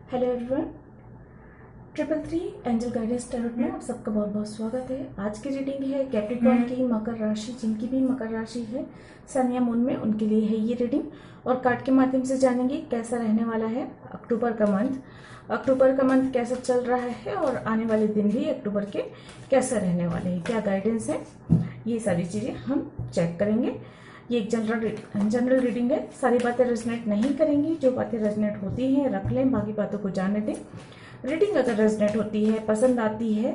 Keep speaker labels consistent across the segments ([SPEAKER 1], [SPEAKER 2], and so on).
[SPEAKER 1] Hello everyone, triple three angel guidance tarot में आप सबका बहुत बहुत स्वागत है। आज की रीडिंग है कैप्रिकॉर्न की मकर राशि, जिनकी भी मकर राशि है सन या मून में, उनके लिए है ये रीडिंग। और कार्ड के माध्यम से जानेंगे कैसा रहने वाला है अक्टूबर का मंथ। अक्टूबर का मंथ कैसा चल रहा है और आने वाले दिन भी अक्टूबर के कैसा रहने वाले हैं, क्या गाइडेंस है, ये सारी चीज़ें हम चेक करेंगे। ये एक जनरल रीडिंग है, सारी बातें रेजोनेट नहीं करेंगी। जो बातें रेजोनेट होती हैं रख लें, बाकी बातों को जाने दें। रीडिंग अगर रेजोनेट होती है, पसंद आती है,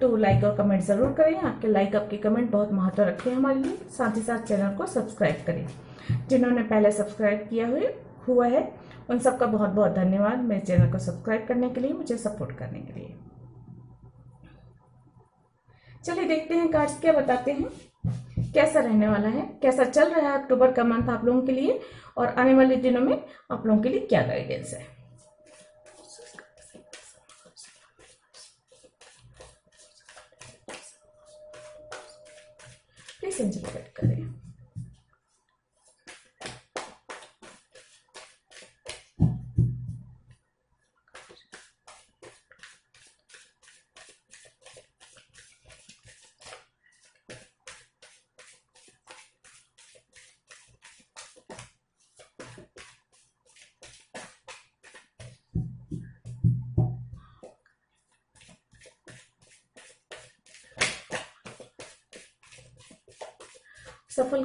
[SPEAKER 1] तो लाइक और कमेंट ज़रूर करें। आपके लाइक, आपके कमेंट बहुत महत्व रखते हैं हमारे लिए। साथ ही साथ चैनल को सब्सक्राइब करें। जिन्होंने पहले सब्सक्राइब किया हुआ है उन सबका बहुत बहुत धन्यवाद मेरे चैनल को सब्सक्राइब करने के लिए, मुझे सपोर्ट करने के लिए। चलिए देखते हैं कार्ड्स क्या बताते हैं, कैसा रहने वाला है, कैसा चल रहा है अक्टूबर का मंथ आप लोगों के लिए, और आने वाले दिनों में आप लोगों के लिए क्या गाइडेंस है। प्लीज एंजल गाइड करें।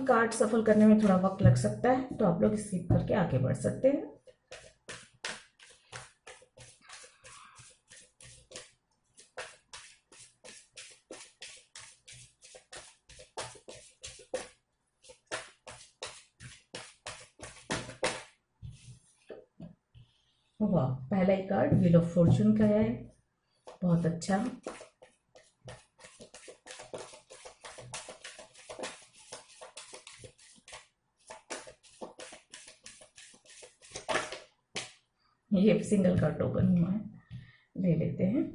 [SPEAKER 1] कार्ड सफल करने में थोड़ा वक्त लग सकता है, तो आप लोग स्किप करके आगे बढ़ सकते हैं। वाह, पहला ही कार्ड व्हील ऑफ फॉर्चून का है, बहुत अच्छा। ये सिंगल कार्ड टोकन हुआ है, ले लेते हैं।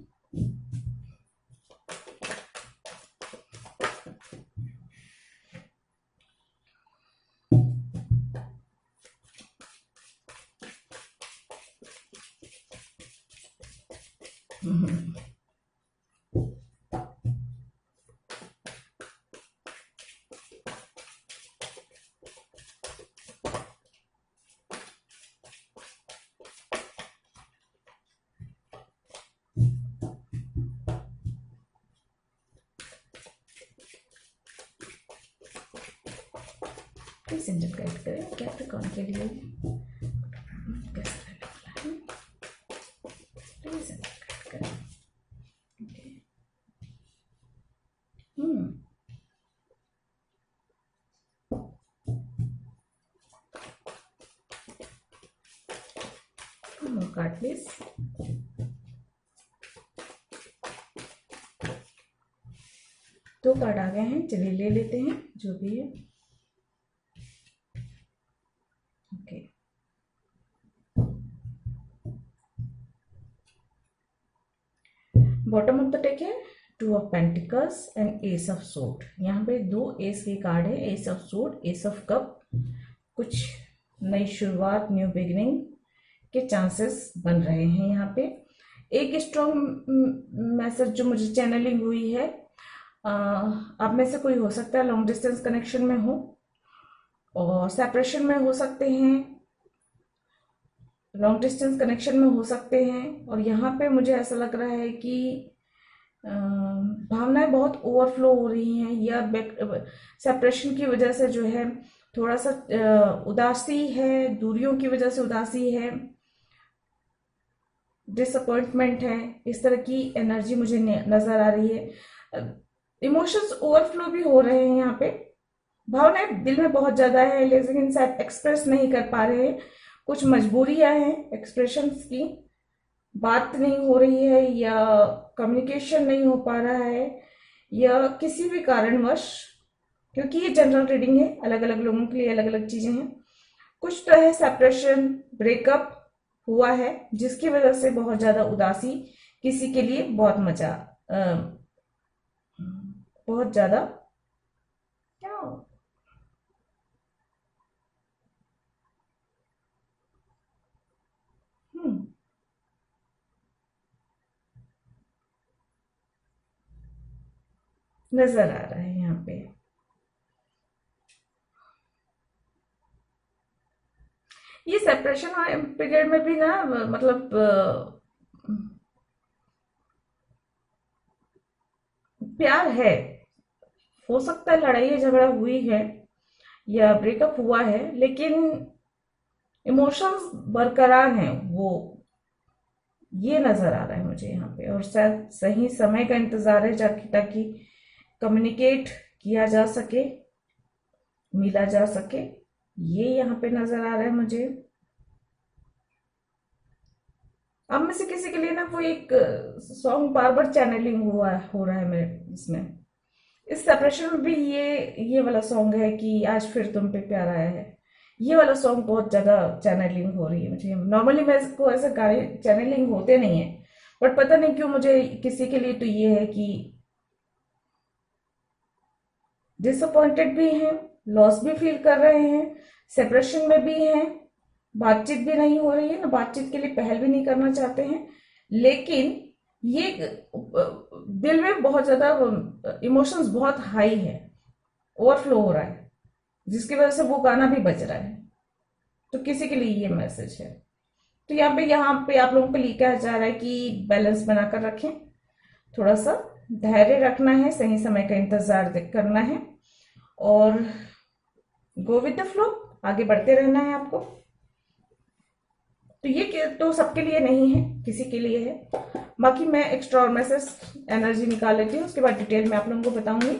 [SPEAKER 1] प्लीज एंजल गाइड करें कैप्रिकॉर्न के लिए कैसा रहने वाला है। प्लीज एंजल गाइड करें। Card please. दो कार्ड आ गए हैं, चलिए ले लेते हैं जो भी है। Okay, bottom of the deck है two of pentacles and ace of sword. यहाँ पे दो एस के कार्ड है, ace of sword, ace of cup. कुछ नई शुरुआत, न्यू बिगिनिंग के चांसेस बन रहे हैं। यहाँ पे एक स्ट्रॉन्ग मैसेज जो मुझे चैनलिंग हुई है, आप में से कोई हो सकता है लॉन्ग डिस्टेंस कनेक्शन में हो और सेपरेशन में हो सकते हैं, लॉन्ग डिस्टेंस कनेक्शन में हो सकते हैं। और यहाँ पे मुझे ऐसा लग रहा है कि भावनाएं बहुत ओवरफ्लो हो रही हैं, या सेपरेशन की वजह से जो है थोड़ा सा उदासी है, दूरियों की वजह से उदासी है, डिसअपॉइंटमेंट है, इस तरह की एनर्जी मुझे नजर आ रही है। इमोशंस ओवरफ्लो भी हो रहे हैं यहाँ पे, भावनाएं दिल में बहुत ज्यादा है लेकिन शायद एक्सप्रेस नहीं कर पा रहे हैं। कुछ मजबूरियां हैं, एक्सप्रेशंस की बात नहीं हो रही है, या कम्युनिकेशन नहीं हो पा रहा है, या किसी भी कारणवश, क्योंकि ये जनरल रीडिंग है, अलग अलग लोगों के लिए अलग अलग चीजें हैं। कुछ तो है सेपरेशन, ब्रेकअप हुआ है जिसकी वजह से बहुत ज्यादा उदासी, किसी के लिए बहुत मजा, बहुत ज्यादा क्या, नजर आ रहा है यहाँ पे। ये सेपरेशन पीरियड में भी ना, मतलब प्यार है, हो सकता है लड़ाई झगड़ा हुई है या ब्रेकअप हुआ है, लेकिन इमोशंस बरकरार हैं वो, ये नजर आ रहा है मुझे यहाँ पे। और शायद सही समय का इंतजार है जाकि ताकि कम्युनिकेट किया जा सके, मिला जा सके, ये यहाँ पे नजर आ रहा है मुझे। अब में से किसी के लिए ना वो एक सॉन्ग बार बार चैनलिंग हुआ हो रहा है मेरे इसमें। इस सेपरेशन में भी ये वाला सॉन्ग है कि आज फिर तुम पे प्यार आया है, ये वाला सॉन्ग बहुत ज्यादा चैनलिंग हो रही है मुझे। नॉर्मली मैं इसको ऐसे गाने चैनलिंग होते नहीं है, बट पता नहीं क्यों मुझे किसी के लिए तो ये है कि डिसअपॉइंटेड भी हैं, लॉस भी फील कर रहे हैं, सेपरेशन में भी हैं, बातचीत भी नहीं हो रही है ना, बातचीत के लिए पहल भी नहीं करना चाहते हैं, लेकिन ये दिल में बहुत ज्यादा इमोशंस बहुत हाई है, ओवरफ्लो हो रहा है, जिसकी वजह से वो गाना भी बज रहा है। तो किसी के लिए ये मैसेज है। तो यहाँ पे आप लोगों को लिए कहा जा रहा है कि बैलेंस बनाकर रखें, थोड़ा सा धैर्य रखना है, सही समय का इंतजार करना है और गो विद द फ्लो, आगे बढ़ते रहना है आपको। तो ये तो सबके लिए नहीं है, किसी के लिए है। बाकी मैं एक्स्ट्रा और मैसेज एनर्जी निकाल लेती हूँ, उसके बाद डिटेल में आप लोगों को बताऊंगी।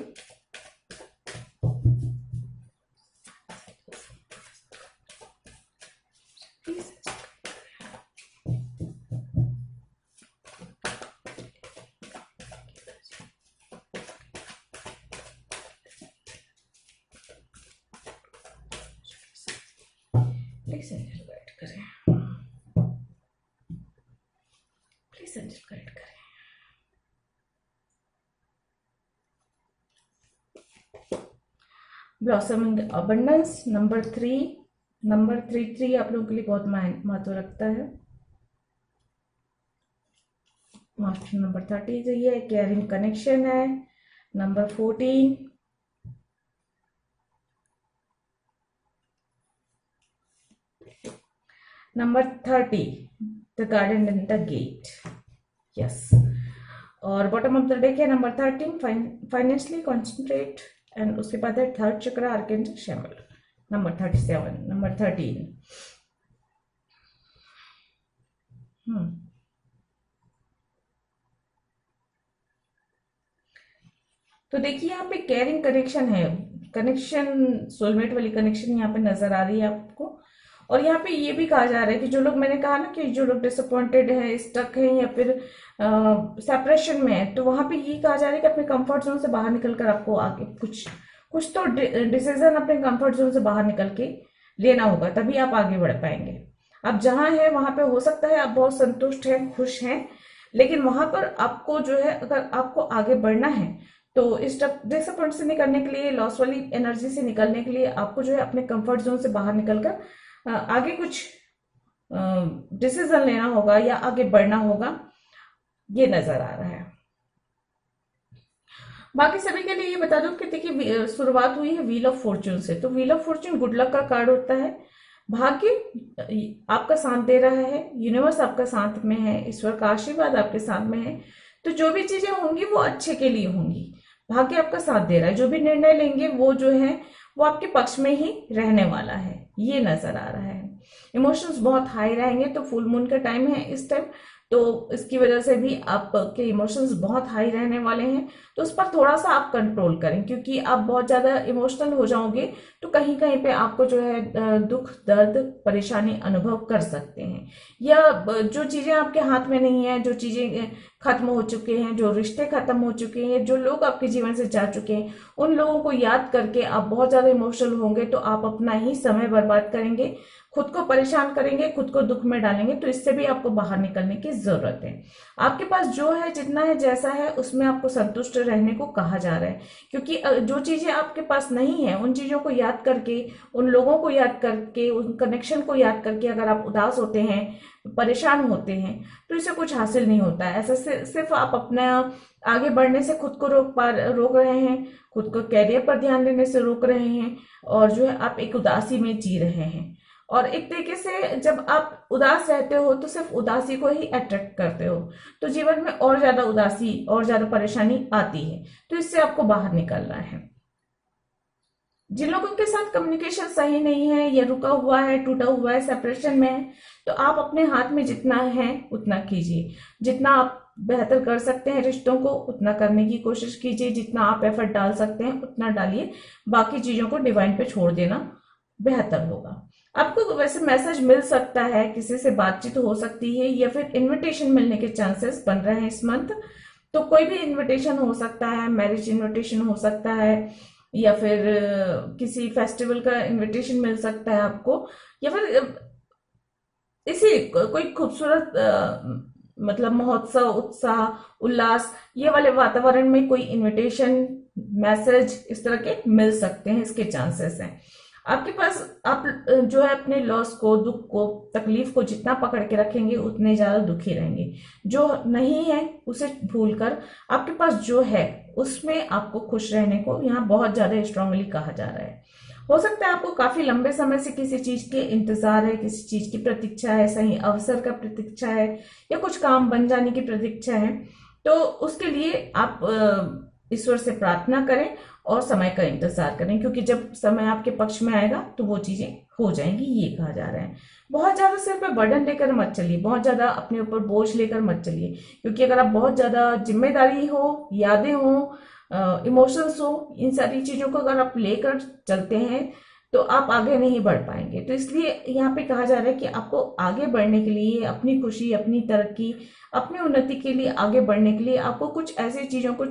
[SPEAKER 1] प्लीज एंजल गाइड करें, प्लीज एंजल गाइड करें। ब्लॉसमिंग अबंडेंस नंबर 3 आप लोगों के लिए बहुत महत्व रखता है। मास्टर नंबर 30 जो ये केयरिंग कनेक्शन है। Number 14 number 30 the garden and the gate, yes. और बॉटम ऑफ द डेक है नंबर 13 फाइनेंशियली कॉन्सेंट्रेट, एंड उसके बाद है थर्ड चक्र आर्केंजल शैमल। Number 37 number 13। तो देखिए यहाँ पे केयरिंग कनेक्शन है, कनेक्शन सोलमेट वाली कनेक्शन यहाँ पे नजर आ रही है आपको। और यहाँ पे ये भी कहा जा रहा है कि जो लोग, मैंने कहा ना कि जो लोग डिसअपॉइंटेड है, स्टक है या फिर सेपरेशन में है, तो वहां पे ये कहा जा रहा है कि अपने कंफर्ट जोन से बाहर निकलकर आपको आगे कुछ तो डिसीजन अपने कंफर्ट जोन से बाहर निकल के लेना होगा, तभी आप आगे बढ़ पाएंगे। आप जहां है वहां पे हो सकता है आप बहुत संतुष्ट हैं, खुश हैं, लेकिन वहां पर आपको जो है, अगर आपको आगे बढ़ना है तो इस डिसअपॉइंट से निकलने के लिए, लॉस वाली एनर्जी से निकलने के लिए आपको जो है अपने कंफर्ट जोन से बाहर निकलकर आगे कुछ डिसीजन लेना होगा या आगे बढ़ना होगा, ये नजर आ रहा है। बाकी सभी के लिए ये बता दूं कि देखिए शुरुआत हुई है व्हील ऑफ फॉर्च्यून से। तो wheel of Fortune good luck का कार्ड होता है, भाग्य आपका साथ दे रहा है, यूनिवर्स आपका साथ में है, ईश्वर का आशीर्वाद आपके साथ में है। तो जो भी चीजें होंगी वो अच्छे के लिए होंगी, भाग्य आपका साथ दे रहा है, जो भी निर्णय लेंगे वो जो है वो आपके पक्ष में ही रहने वाला है, ये नजर आ रहा है। इमोशंस बहुत हाई रहेंगे, तो फुल मून का टाइम है इस टाइम, तो इसकी वजह से भी आपके इमोशंस बहुत हाई रहने वाले हैं। तो उस पर थोड़ा सा आप कंट्रोल करें, क्योंकि आप बहुत ज्यादा इमोशनल हो जाओगे तो कहीं कहीं पे आपको जो है दुख, दर्द, परेशानी अनुभव कर सकते हैं, या जो चीजें आपके हाथ में नहीं है, जो चीजें खत्म हो चुके हैं, जो रिश्ते खत्म हो चुके हैं, जो लोग आपके जीवन से जा चुके हैं, उन लोगों को याद करके आप बहुत ज्यादा इमोशनल होंगे, तो आप अपना ही समय बर्बाद करेंगे, खुद को परेशान करेंगे, खुद को दुख में डालेंगे। तो इससे भी आपको बाहर निकलने की जरूरत है। आपके पास जो है, जितना है, जैसा है, उसमें आपको संतुष्ट रहने को कहा जा रहा है। क्योंकि जो चीजें आपके पास नहीं है, उन चीजों को याद करके, उन लोगों को याद करके, उन कनेक्शन को याद करके अगर आप उदास होते हैं, परेशान होते हैं, तो इससे कुछ हासिल नहीं होता है। ऐसा सिर्फ आप अपना आगे बढ़ने से खुद को रोक रहे हैं, खुद को कैरियर पर ध्यान देने से रोक रहे हैं, और जो है आप एक उदासी में जी रहे हैं। और एक तरीके से जब आप उदास रहते हो तो सिर्फ उदासी को ही अट्रैक्ट करते हो, तो जीवन में और ज्यादा उदासी और ज्यादा परेशानी आती है। तो इससे आपको बाहर निकलना है। जिन लोगों के साथ कम्युनिकेशन सही नहीं है, या रुका हुआ है, टूटा हुआ है, सेपरेशन में है, तो आप अपने हाथ में जितना है उतना कीजिए। जितना आप बेहतर कर सकते हैं रिश्तों को, उतना करने की कोशिश कीजिए। जितना आप एफर्ट डाल सकते हैं उतना डालिए। बाकी चीजों को डिवाइन पे छोड़ देना बेहतर होगा। आपको वैसे मैसेज मिल सकता है, किसी से बातचीत हो सकती है, या फिर इनविटेशन मिलने के चांसेस बन रहे हैं इस मंथ। तो कोई भी इनविटेशन हो सकता है, मैरिज इनविटेशन हो सकता है, या फिर किसी फेस्टिवल का इनविटेशन मिल सकता है आपको, या फिर इसी कोई खूबसूरत मतलब महोत्सव, उत्साह, उल्लास, ये वाले वातावरण में कोई इनविटेशन, मैसेज इस तरह के मिल सकते हैं। इसके चांसेस हैं आपके पास। आप जो है अपने लॉस को, दुख को, तकलीफ को जितना पकड़ के रखेंगे उतने ज्यादा दुखी रहेंगे। जो नहीं है उसे भूलकर आपके पास जो है उसमें आपको खुश रहने को यहाँ बहुत ज्यादा स्ट्रांगली कहा जा रहा है। हो सकता है आपको काफी लंबे समय से किसी चीज के इंतजार है, किसी चीज की प्रतीक्षा है, सही अवसर का प्रतीक्षा है, या कुछ काम बन जाने की प्रतीक्षा है। तो उसके लिए आप ईश्वर से प्रार्थना करें और समय का इंतजार करें, क्योंकि जब समय आपके पक्ष में आएगा तो वो चीजें हो जाएंगी, ये कहा जा रहा है। बहुत ज्यादा सिर पे बर्डन लेकर मत चलिए, बहुत ज्यादा अपने ऊपर बोझ लेकर मत चलिए, क्योंकि अगर आप बहुत ज्यादा जिम्मेदारी हो, यादें हो, इमोशंस हो, इन सारी चीजों को अगर आप लेकर चलते हैं तो आप आगे नहीं बढ़ पाएंगे। तो इसलिए यहाँ पे कहा जा रहा है कि आपको आगे बढ़ने के लिए, अपनी खुशी, अपनी तरक्की, अपनी उन्नति के लिए, आगे बढ़ने के लिए आपको कुछ ऐसी चीजों को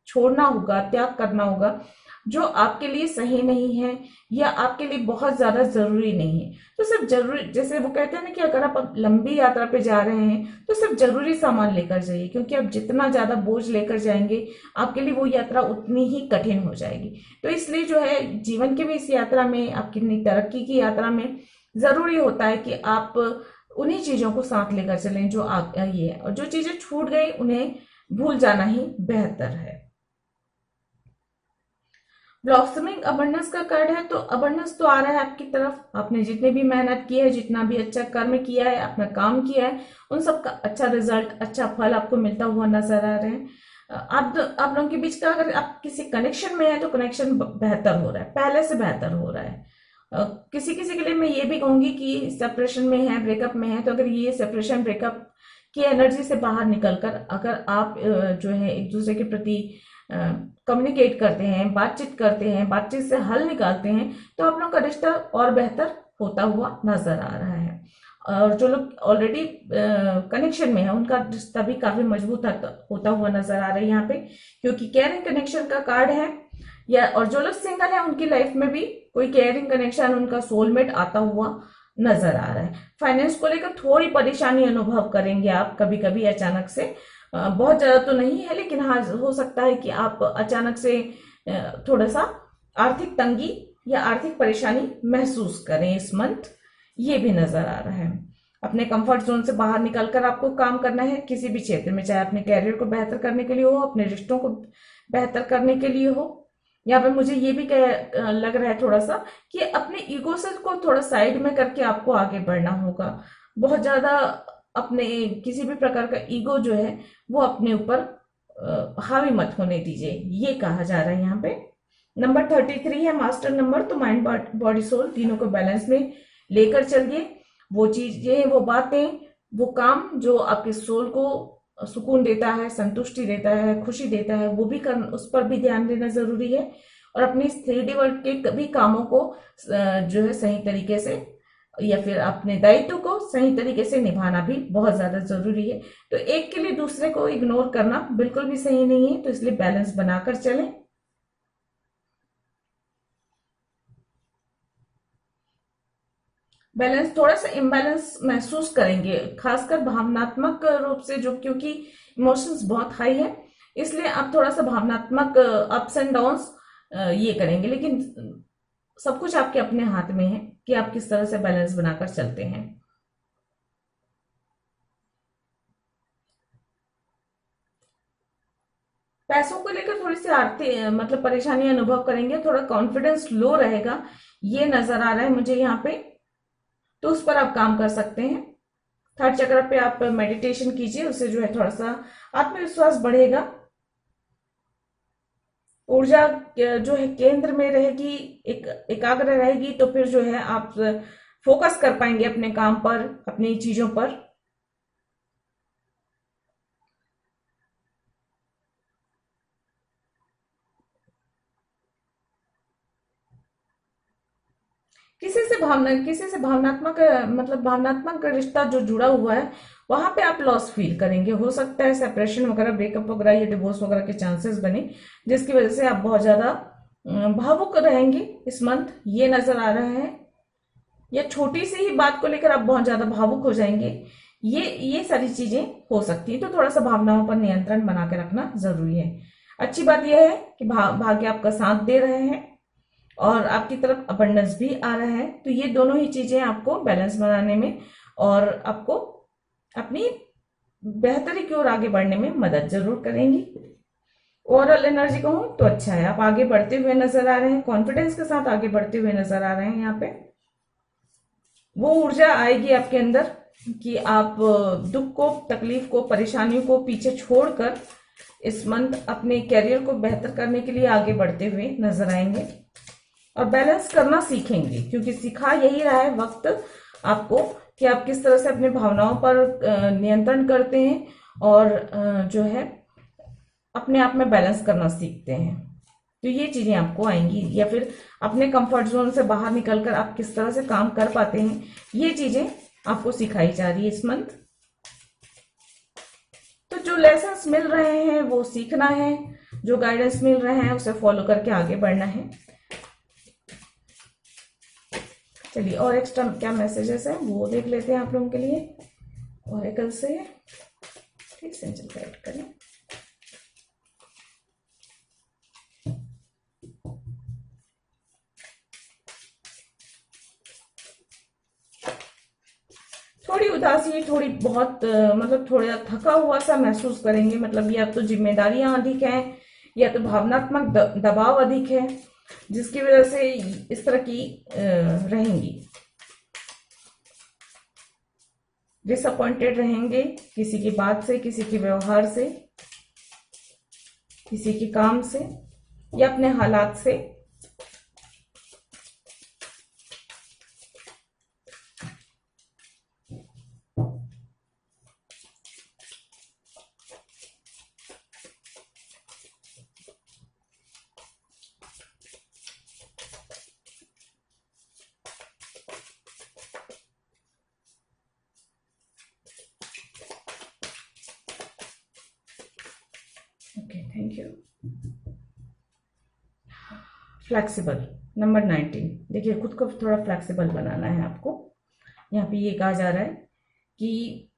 [SPEAKER 1] छोड़ना होगा, त्याग करना होगा जो आपके लिए सही नहीं है, या आपके लिए बहुत ज्यादा जरूरी नहीं है। तो सिर्फ जरूरी, जैसे वो कहते हैं ना कि अगर आप लंबी यात्रा पे जा रहे हैं तो सिर्फ जरूरी सामान लेकर जाइए, क्योंकि आप जितना ज्यादा बोझ लेकर जाएंगे आपके लिए वो यात्रा उतनी ही कठिन हो जाएगी। तो इसलिए जो है जीवन के भी इस यात्रा में, आपकी नई तरक्की की यात्रा में जरूरी होता है कि आप उन्हीं चीजों को साथ लेकर चलें जो ये है, और जो चीजें छूट गई उन्हें भूल जाना ही बेहतर है। ब्लॉसमिंग अबंडेंस का कार्ड है, तो अबंडेंस तो आ रहा है आपकी तरफ। आपने जितने भी मेहनत की है, जितना भी अच्छा कर्म किया है, अपना काम किया है, उन सब का अच्छा रिजल्ट, अच्छा फल आपको मिलता हुआ नजर आ रहे हैं। आप लोगों के बीच का अगर आप किसी कनेक्शन में है तो कनेक्शन बेहतर हो रहा है, पहले से बेहतर हो रहा है। किसी किसी के लिए मैं ये भी कहूंगी कि सेपरेशन में है, ब्रेकअप में है, तो अगर ये सेपरेशन ब्रेकअप की एनर्जी से बाहर निकलकर अगर आप जो है एक दूसरे के प्रति कम्युनिकेट करते हैं, बातचीत करते हैं, बातचीत से हल निकालते हैं, तो आप लोग का रिश्ता और बेहतर होता हुआ नजर आ रहा है। और जो लोग ऑलरेडी कनेक्शन में है उनका रिश्ता भी काफी मजबूत होता हुआ नजर आ रहा है यहाँ पे, क्योंकि केयरिंग कनेक्शन का कार्ड है। या और जो लोग सिंगल है उनकी लाइफ में भी कोई केयरिंग कनेक्शन, उनका सोलमेट आता हुआ नजर आ रहा है। फाइनेंस को लेकर थोड़ी परेशानी अनुभव करेंगे आप कभी कभी अचानक से, बहुत ज्यादा तो नहीं है, लेकिन हाँ हो सकता है कि आप अचानक से थोड़ा सा आर्थिक तंगी या आर्थिक परेशानी महसूस करें इस मंथ, ये भी नजर आ रहा है। अपने कंफर्ट जोन से बाहर निकलकर आपको काम करना है किसी भी क्षेत्र में, चाहे अपने कैरियर को बेहतर करने के लिए हो, अपने रिश्तों को बेहतर करने के लिए हो। यहाँ पे मुझे ये भी लग रहा है थोड़ा सा कि अपने ईगो से को थोड़ा साइड में करके आपको आगे बढ़ना होगा। बहुत ज्यादा अपने किसी भी प्रकार का ईगो जो है वो अपने ऊपर हावी मत होने दीजिए, ये कहा जा रहा है यहाँ पे। नंबर 33 है मास्टर नंबर, तो माइंड, बॉडी, सोल तीनों को बैलेंस में लेकर चलिए। वो चीजें, वो बातें, वो काम जो आपके सोल को सुकून देता है, संतुष्टि देता है, खुशी देता है, वो भी उस पर भी ध्यान देना जरूरी है। और अपनी 3D वर्ल्ड के भी कामों को जो है सही तरीके से, या फिर अपने दायित्व को सही तरीके से निभाना भी बहुत ज्यादा जरूरी है। तो एक के लिए दूसरे को इग्नोर करना बिल्कुल भी सही नहीं है, तो इसलिए बैलेंस बनाकर चलें। बैलेंस, थोड़ा सा इम्बैलेंस महसूस करेंगे, खासकर भावनात्मक रूप से, जो क्योंकि इमोशंस बहुत हाई है, इसलिए आप थोड़ा सा भावनात्मक अप्स एंड डाउन्स ये करेंगे। लेकिन सब कुछ आपके अपने हाथ में है कि आप किस तरह से बैलेंस बनाकर चलते हैं। पैसों को लेकर थोड़ी सी आर्थिक मतलब परेशानी अनुभव करेंगे, थोड़ा कॉन्फिडेंस लो रहेगा, ये नजर आ रहा है मुझे यहाँ पे। तो उस पर आप काम कर सकते हैं। थर्ड चक्र पे आप मेडिटेशन कीजिए, उससे जो है थोड़ा सा आत्मविश्वास बढ़ेगा। ऊर्जा जो है केंद्र में रहेगी, एकाग्र रहेगी, तो फिर जो है आप फोकस कर पाएंगे अपने काम पर, अपनी चीजों पर। किसी से भावनात्मक मतलब भावनात्मक रिश्ता जो जुड़ा हुआ है, वहां पे आप लॉस फील करेंगे। हो सकता है सेपरेशन वगैरह, ब्रेकअप वगैरह या डिवोर्स वगैरह के चांसेस बने, जिसकी वजह से आप बहुत ज्यादा भावुक रहेंगे इस मंथ, ये नजर आ रहा है। या छोटी सी ही बात को लेकर आप बहुत ज्यादा भावुक हो जाएंगे, ये सारी चीजें हो सकती है। तो थोड़ा सा भावनाओं पर नियंत्रण बना के रखना जरूरी है। अच्छी बात यह है कि भाग्य आपका साथ दे रहे हैं और आपकी तरफ अबंडेंस भी आ रहा है। तो ये दोनों ही चीजें आपको बैलेंस बनाने में और आपको अपनी बेहतरी की ओर आगे बढ़ने में मदद जरूर करेंगी। ओवरऑल एनर्जी कहूं तो अच्छा है, आप आगे बढ़ते हुए नजर आ रहे हैं, कॉन्फिडेंस के साथ आगे बढ़ते हुए नजर आ रहे हैं। यहाँ पे वो ऊर्जा आएगी आपके अंदर कि आप दुख को, तकलीफ को, परेशानियों को पीछे छोड़कर इस मंथ अपने करियर को बेहतर करने के लिए आगे बढ़ते हुए नजर आएंगे और बैलेंस करना सीखेंगे। क्योंकि सिखा यही रहा है वक्त आपको कि आप किस तरह से अपने भावनाओं पर नियंत्रण करते हैं और जो है अपने आप में बैलेंस करना सीखते हैं। तो ये चीजें आपको आएंगी, या फिर अपने कंफर्ट जोन से बाहर निकलकर आप किस तरह से काम कर पाते हैं, ये चीजें आपको सिखाई जा रही है इस मंथ। तो जो लेसन्स मिल रहे हैं वो सीखना है, जो गाइडेंस मिल रहे हैं उसे फॉलो करके आगे बढ़ना है। चलिए और एक्स्ट्रा क्या मैसेजेस है वो देख लेते हैं आप लोगों के लिए ओरेकल से। ठीक से गाइड करें। थोड़ी उदासी, थोड़ी बहुत मतलब थोड़ा थका हुआ सा महसूस करेंगे। मतलब या तो जिम्मेदारियां अधिक हैं या तो भावनात्मक दबाव अधिक है, जिसकी वजह से इस तरह की रहेंगी। डिसअपॉइंटेड रहेंगे किसी की बात से, किसी के व्यवहार से, किसी के काम से या अपने हालात से। Okay, thank you. Flexible number 19। देखिए खुद को थोड़ा फ्लेक्सिबल बनाना है आपको। यहाँ पे ये कहा जा रहा है कि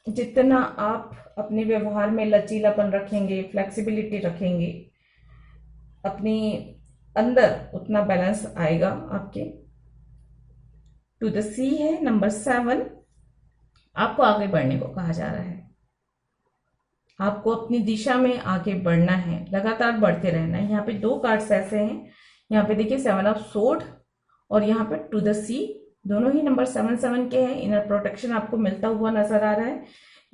[SPEAKER 1] जितना आप अपने व्यवहार में लचीलापन रखेंगे, फ्लेक्सिबिलिटी रखेंगे अपने अंदर, उतना बैलेंस आएगा आपके। टू द सी है नंबर 7। आपको आगे बढ़ने को कहा जा रहा है, आपको अपनी दिशा में आगे बढ़ना है, लगातार बढ़ते रहना है। यहाँ पे दो कार्ड्स ऐसे हैं, यहाँ पे देखिए 7 ऑफ सोर्ड और यहाँ पे टू द सी, दोनों ही नंबर 7 के हैं। इनर प्रोटेक्शन आपको मिलता हुआ नजर आ रहा है,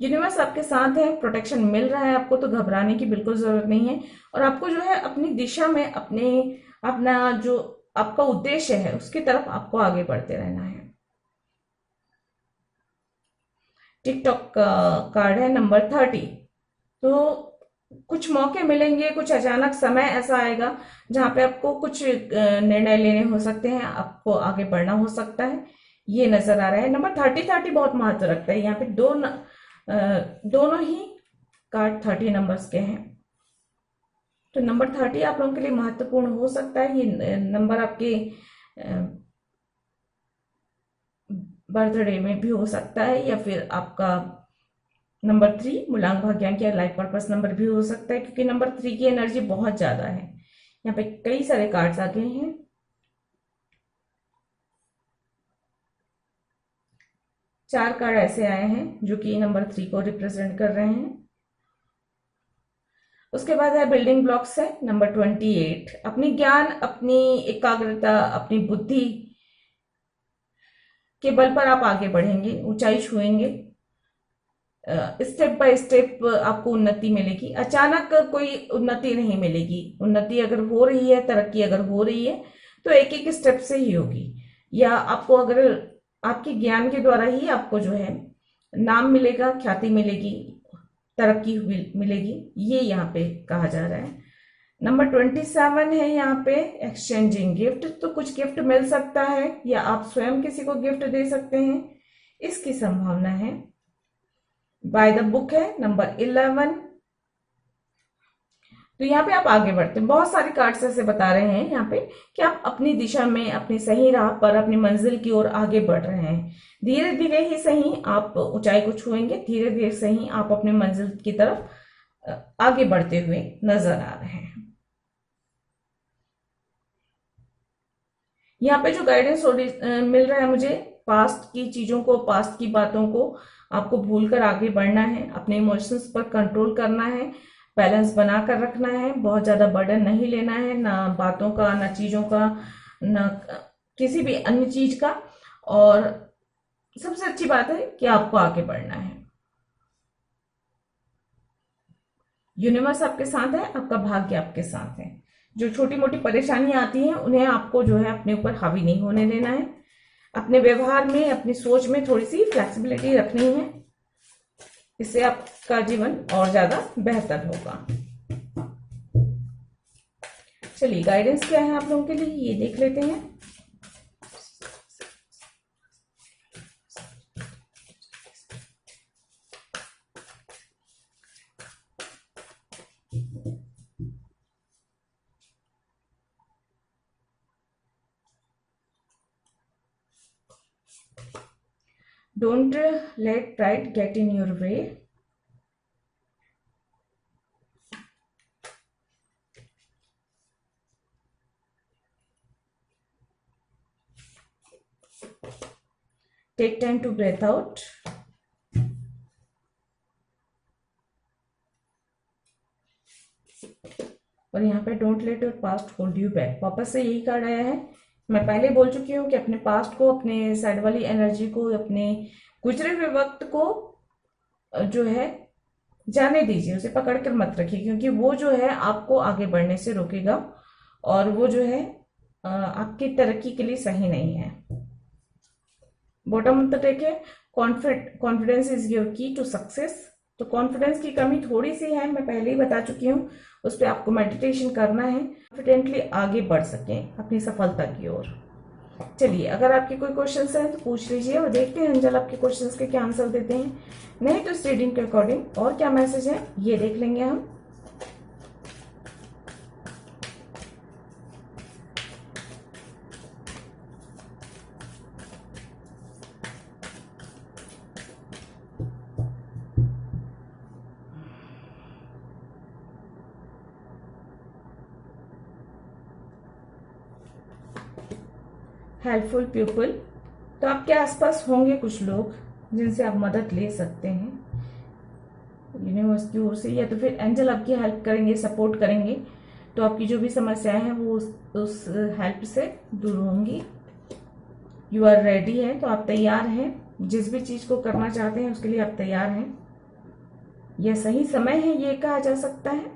[SPEAKER 1] यूनिवर्स आपके साथ है, प्रोटेक्शन मिल रहा है आपको, तो घबराने की बिल्कुल जरूरत नहीं है। और आपको जो है अपनी दिशा में, अपना जो आपका उद्देश्य है उसकी तरफ आपको आगे बढ़ते रहना है। टिकटॉक का कार्ड है नंबर 30। तो कुछ मौके मिलेंगे, कुछ अचानक समय ऐसा आएगा जहां पे आपको कुछ निर्णय लेने हो सकते हैं, आपको आगे बढ़ना हो सकता है, ये नजर आ रहा है। नंबर 30 बहुत महत्व रखता है। यहाँ पे दोनों ही कार्ड 30 नंबर्स के हैं। तो नंबर 30 आप लोगों के लिए महत्वपूर्ण हो सकता है। ये नंबर आपके बर्थडे में भी हो सकता है, या फिर आपका नंबर 3 मूलांक भाग्यांक या लाइफ पर्पस नंबर भी हो सकता है, क्योंकि नंबर 3 की एनर्जी बहुत ज्यादा है। यहाँ पे कई सारे कार्ड्स आ गए हैं। चार कार्ड ऐसे आए हैं जो कि नंबर 3 को रिप्रेजेंट कर रहे हैं। उसके बाद है बिल्डिंग ब्लॉक्स है नंबर 28। अपनी ज्ञान, अपनी एकाग्रता, अपनी बुद्धि के बल पर आप आगे बढ़ेंगे, ऊंचाई छुएंगे। स्टेप बाय स्टेप आपको उन्नति मिलेगी। अचानक कोई उन्नति नहीं मिलेगी। उन्नति अगर हो रही है, तरक्की अगर हो रही है, तो एक एक स्टेप से ही होगी, या आपको अगर आपके ज्ञान के द्वारा ही आपको जो है नाम मिलेगा, ख्याति मिलेगी, तरक्की मिलेगी, ये यहाँ पे कहा जा रहा है। नंबर 27 है यहाँ पे एक्सचेंजिंग गिफ्ट। तो कुछ गिफ्ट मिल सकता है, या आप स्वयं किसी को गिफ्ट दे सकते हैं, इसकी संभावना है। बाय द बुक है नंबर 11। तो यहाँ पे आप आगे बढ़ते हैं। बहुत सारे कार्ड्स ऐसे बता रहे हैं यहाँ पे कि आप अपनी दिशा में, अपनी सही राह पर, अपनी मंजिल की ओर आगे बढ़ रहे हैं। धीरे धीरे ही सही आप ऊंचाई को छुएंगे, धीरे धीरे सही आप अपने मंजिल की तरफ आगे बढ़ते हुए नजर आ रहे हैं। यहाँ पे जो गाइडेंस मिल रहा है मुझे, पास्ट की चीजों को, पास्ट की बातों को आपको भूलकर आगे बढ़ना है। अपने इमोशंस पर कंट्रोल करना है, बैलेंस बनाकर रखना है। बहुत ज्यादा बर्डन नहीं लेना है, ना बातों का, ना चीजों का, ना किसी भी अन्य चीज का। और सबसे अच्छी बात है कि आपको आगे बढ़ना है। यूनिवर्स आपके साथ है, आपका भाग्य आपके साथ है। जो छोटी मोटी परेशानियां आती हैं उन्हें आपको जो है अपने ऊपर हावी नहीं होने देना है। अपने व्यवहार में, अपनी सोच में थोड़ी सी फ्लेक्सिबिलिटी रखनी है, इससे आपका जीवन और ज्यादा बेहतर होगा। चलिए गाइडेंस क्या है आप लोगों के लिए ये देख लेते हैं। Don't let pride get in your way. Take time to breathe out. और यहाँ पे don't let your past hold you back, वापस से यही कार्ड आया है। मैं पहले बोल चुकी हूँ कि अपने पास्ट को, अपने साइड वाली एनर्जी को, अपने गुजरे हुए वक्त को जो है जाने दीजिए, उसे पकड़ कर मत रखिए, क्योंकि वो जो है आपको आगे बढ़ने से रोकेगा, और वो जो है आपकी तरक्की के लिए सही नहीं है। बॉटम तक है कॉन्फिडेंस इज योर की टू सक्सेस। तो कॉन्फिडेंस की कमी थोड़ी सी है, मैं पहले ही बता चुकी हूँ, उस पर आपको मेडिटेशन करना है, कॉन्फिडेंटली आगे बढ़ सकें अपनी सफलता की ओर। चलिए, अगर आपके कोई क्वेश्चंस हैं तो पूछ लीजिए, और देखते हैं अंजल आपके क्वेश्चंस के क्या आंसर देते हैं। नहीं तो इस रीडिंग के अकॉर्डिंग और क्या मैसेज है ये देख लेंगे हम। हेल्पफुल पीपल, तो आपके आसपास होंगे कुछ लोग जिनसे आप मदद ले सकते हैं यूनिवर्स की ओर से, या तो फिर एंजल आपकी हेल्प करेंगे, सपोर्ट करेंगे। तो आपकी जो भी समस्याएं हैं वो उस हेल्प से दूर होंगी। यू आर रेडी है, तो आप तैयार हैं, जिस भी चीज को करना चाहते हैं उसके लिए आप तैयार हैं। यह सही समय है ये कहा जा सकता है।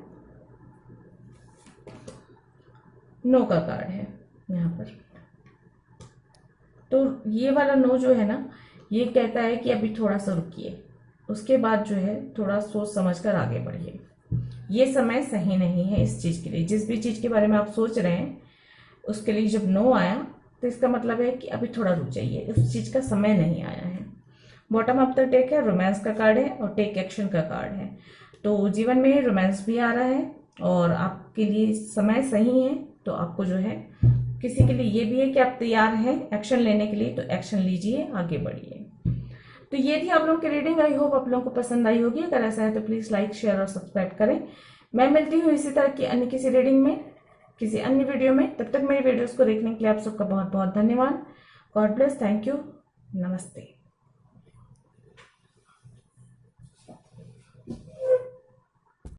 [SPEAKER 1] नो का कार्ड है यहाँ पर। तो ये वाला नो जो है ना, ये कहता है कि अभी थोड़ा सा रुकिए, उसके बाद जो है थोड़ा सोच समझ कर आगे बढ़िए। ये समय सही नहीं है इस चीज के लिए। जिस भी चीज के बारे में आप सोच रहे हैं उसके लिए जब नो आया तो इसका मतलब है कि अभी थोड़ा रुक जाइए, उस चीज का समय नहीं आया है। बॉटम अप द टेक है, रोमांस का कार्ड है, और टेक एक्शन का कार्ड है। तो जीवन में रोमांस भी आ रहा है और आपके लिए समय सही है, तो आपको जो है किसी के लिए ये भी है कि आप तैयार हैं एक्शन लेने के लिए, तो एक्शन लीजिए, आगे बढ़िए। तो ये थी आप लोगों की रीडिंग। आई होप आप लोगों को पसंद आई होगी। अगर ऐसा है तो प्लीज लाइक, शेयर और सब्सक्राइब करें। मैं मिलती हूँ इसी तरह की अन्य किसी रीडिंग में, किसी अन्य वीडियो में। तब तक मेरी वीडियोस को देखने के लिए आप सबका बहुत बहुत धन्यवाद। गॉड ब्लेस, थैंक यू, नमस्ते।